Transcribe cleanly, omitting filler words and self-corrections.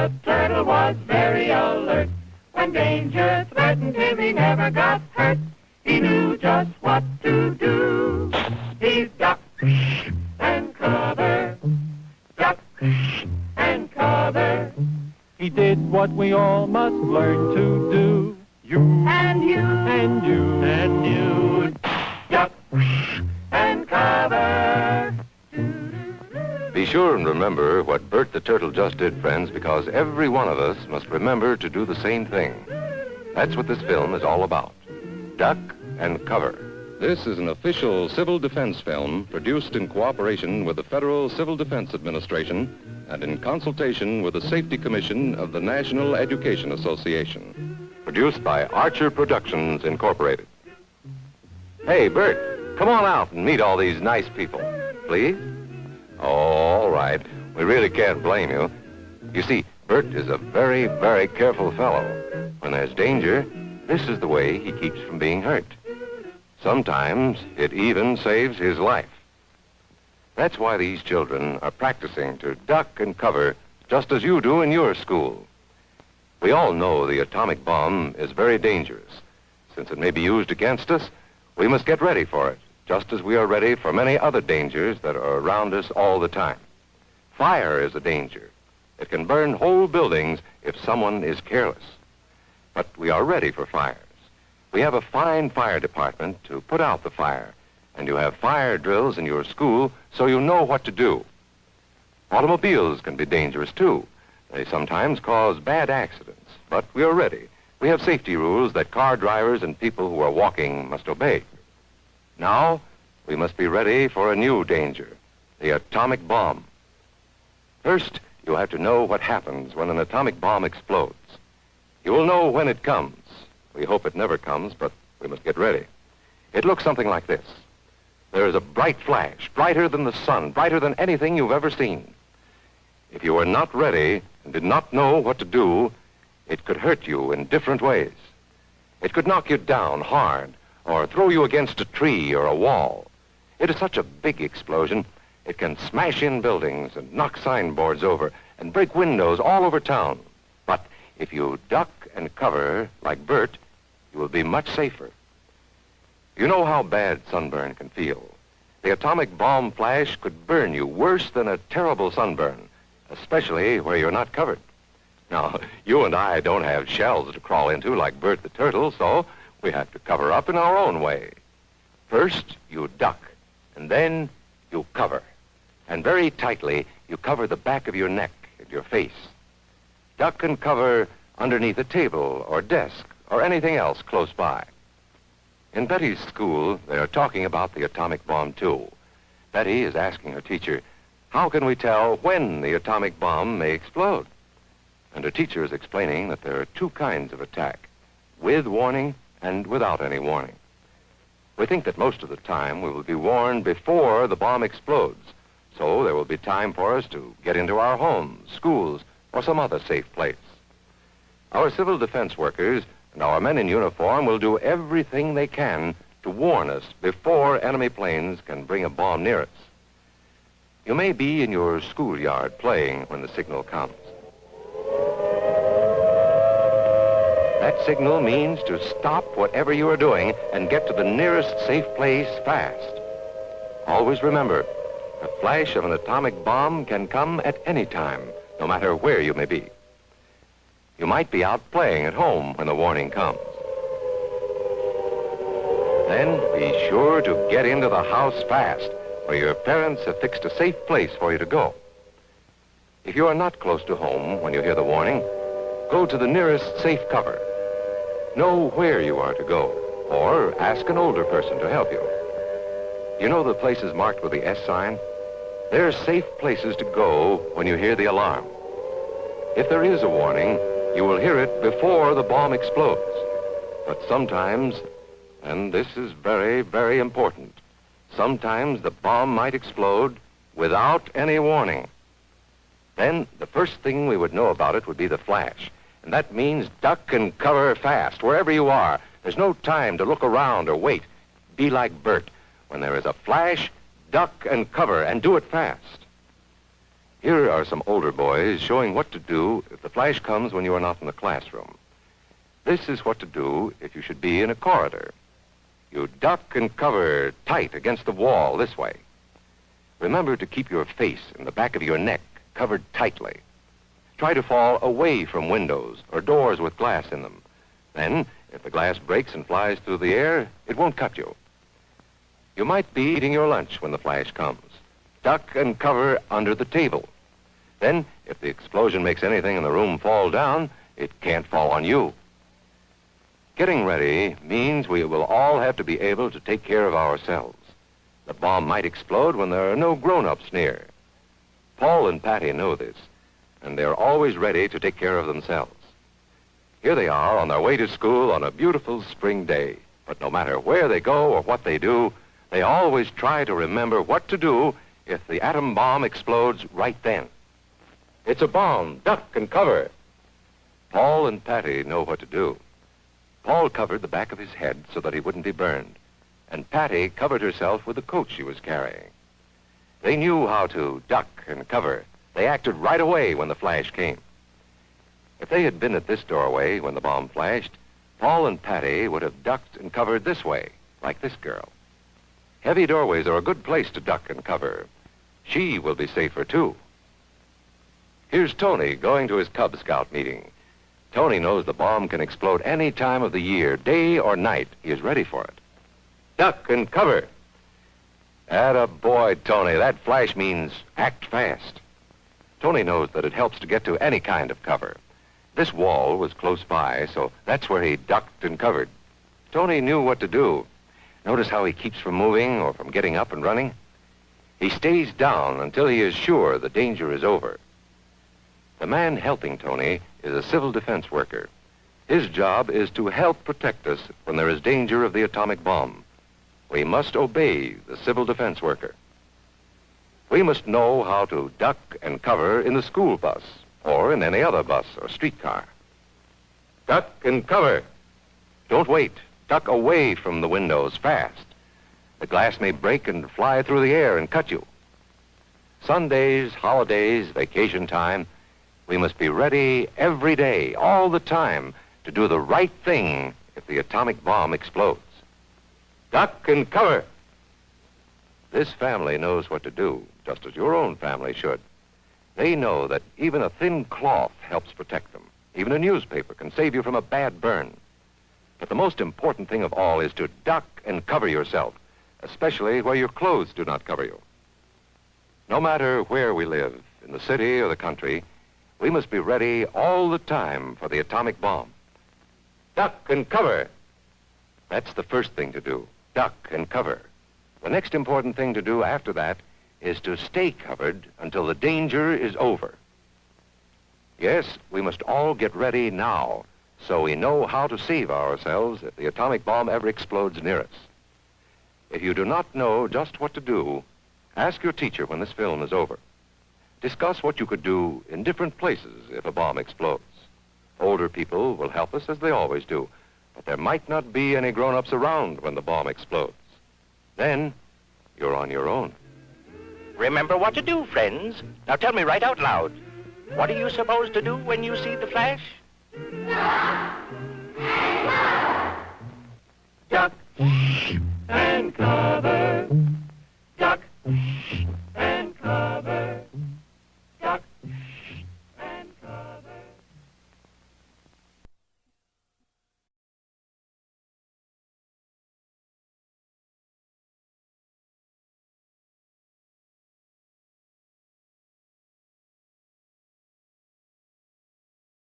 the turtle was very alert. When danger threatened him, he never got hurt. He knew just what to do. He ducked and covered, ducked and covered. He did what we all must learn to do. You and you and you and you, duck and cover. Be sure and remember what Bert the Turtle just did, friends, because every one of us must remember to do the same thing. That's what this film is all about. Duck and cover. This is an official civil defense film produced in cooperation with the Federal Civil Defense Administration and in consultation with the Safety Commission of the National Education Association. Produced by Archer Productions, Incorporated. Hey, Bert, come on out and meet all these nice people, please. Oh, all right. We really can't blame you. You see, Bert is a very, very careful fellow. When there's danger, this is the way he keeps from being hurt. Sometimes it even saves his life. That's why these children are practicing to duck and cover just as you do in your school. We all know the atomic bomb is very dangerous. Since it may be used against us, we must get ready for it, just as we are ready for many other dangers that are around us all the time. Fire is a danger. It can burn whole buildings if someone is careless. But we are ready for fires. We have a fine fire department to put out the fire, and you have fire drills in your school so you know what to do. Automobiles can be dangerous, too. They sometimes cause bad accidents, but we are ready. We have safety rules that car drivers and people who are walking must obey. Now, we must be ready for a new danger, the atomic bomb. First, you have to know what happens when an atomic bomb explodes. You will know when it comes. We hope it never comes, but we must get ready. It looks something like this. There is a bright flash, brighter than the sun, brighter than anything you've ever seen. If you are not ready and did not know what to do, it could hurt you in different ways. It could knock you down hard or throw you against a tree or a wall. It is such a big explosion, it can smash in buildings and knock signboards over and break windows all over town. But if you duck and cover like Bert, you will be much safer. You know how bad sunburn can feel. The atomic bomb flash could burn you worse than a terrible sunburn, especially where you're not covered. Now, you and I don't have shells to crawl into like Bert the Turtle, so we have to cover up in our own way. First, you duck, and then you cover. And very tightly, you cover the back of your neck and your face. Duck and cover underneath a table or desk or anything else close by. In Betty's school, they are talking about the atomic bomb, too. Betty is asking her teacher, how can we tell when the atomic bomb may explode? And her teacher is explaining that there are two kinds of attack, with warning and without any warning. We think that most of the time we will be warned before the bomb explodes, so there will be time for us to get into our homes, schools, or some other safe place. Our civil defense workers and our men in uniform will do everything they can to warn us before enemy planes can bring a bomb near us. You may be in your schoolyard playing when the signal comes. That signal means to stop whatever you are doing and get to the nearest safe place fast. Always remember, the flash of an atomic bomb can come at any time, no matter where you may be. You might be out playing at home when the warning comes. Then be sure to get into the house fast, where your parents have fixed a safe place for you to go. If you are not close to home when you hear the warning, go to the nearest safe cover. Know where you are to go, or ask an older person to help you. You know the places marked with the S sign? They're safe places to go when you hear the alarm. If there is a warning, you will hear it before the bomb explodes. But sometimes, and this is very, very important, sometimes the bomb might explode without any warning. Then the first thing we would know about it would be the flash. And that means duck and cover fast, wherever you are. There's no time to look around or wait. Be like Bert. When there is a flash, duck and cover, and do it fast. Here are some older boys showing what to do if the flash comes when you are not in the classroom. This is what to do if you should be in a corridor. You duck and cover tight against the wall this way. Remember to keep your face and the back of your neck covered tightly. Try to fall away from windows or doors with glass in them. Then, if the glass breaks and flies through the air, it won't cut you. You might be eating your lunch when the flash comes. Duck and cover under the table. Then, if the explosion makes anything in the room fall down, it can't fall on you. Getting ready means we will all have to be able to take care of ourselves. The bomb might explode when there are no grown-ups near. Paul and Patty know this, and they're always ready to take care of themselves. Here they are on their way to school on a beautiful spring day. But no matter where they go or what they do, they always try to remember what to do if the atom bomb explodes right then. It's a bomb. Duck and cover. Paul and Patty know what to do. Paul covered the back of his head so that he wouldn't be burned, and Patty covered herself with the coat she was carrying. They knew how to duck and cover. They acted right away when the flash came. If they had been at this doorway when the bomb flashed, Paul and Patty would have ducked and covered this way, like this girl. Heavy doorways are a good place to duck and cover. She will be safer, too. Here's Tony going to his Cub Scout meeting. Tony knows the bomb can explode any time of the year, day or night. He is ready for it. Duck and cover. Attaboy, Tony. That flash means act fast. Tony knows that it helps to get to any kind of cover. This wall was close by, so that's where he ducked and covered. Tony knew what to do. Notice how he keeps from moving or from getting up and running? He stays down until he is sure the danger is over. The man helping Tony is a civil defense worker. His job is to help protect us when there is danger of the atomic bomb. We must obey the civil defense worker. We must know how to duck and cover in the school bus or in any other bus or streetcar. Duck and cover. Don't wait. Duck away from the windows fast. The glass may break and fly through the air and cut you. Sundays, holidays, vacation time, we must be ready every day, all the time, to do the right thing if the atomic bomb explodes. Duck and cover. This family knows what to do, just as your own family should. They know that even a thin cloth helps protect them. Even a newspaper can save you from a bad burn. But the most important thing of all is to duck and cover yourself, especially where your clothes do not cover you. No matter where we live, in the city or the country, we must be ready all the time for the atomic bomb. Duck and cover. That's the first thing to do, duck and cover. The next important thing to do after that is to stay covered until the danger is over. Yes, we must all get ready now so we know how to save ourselves if the atomic bomb ever explodes near us. If you do not know just what to do, ask your teacher when this film is over. Discuss what you could do in different places if a bomb explodes. Older people will help us as they always do, but there might not be any grown-ups around when the bomb explodes. Then, you're on your own. Remember what to do, friends. Now tell me right out loud. What are you supposed to do when you see the flash? Duck and cover.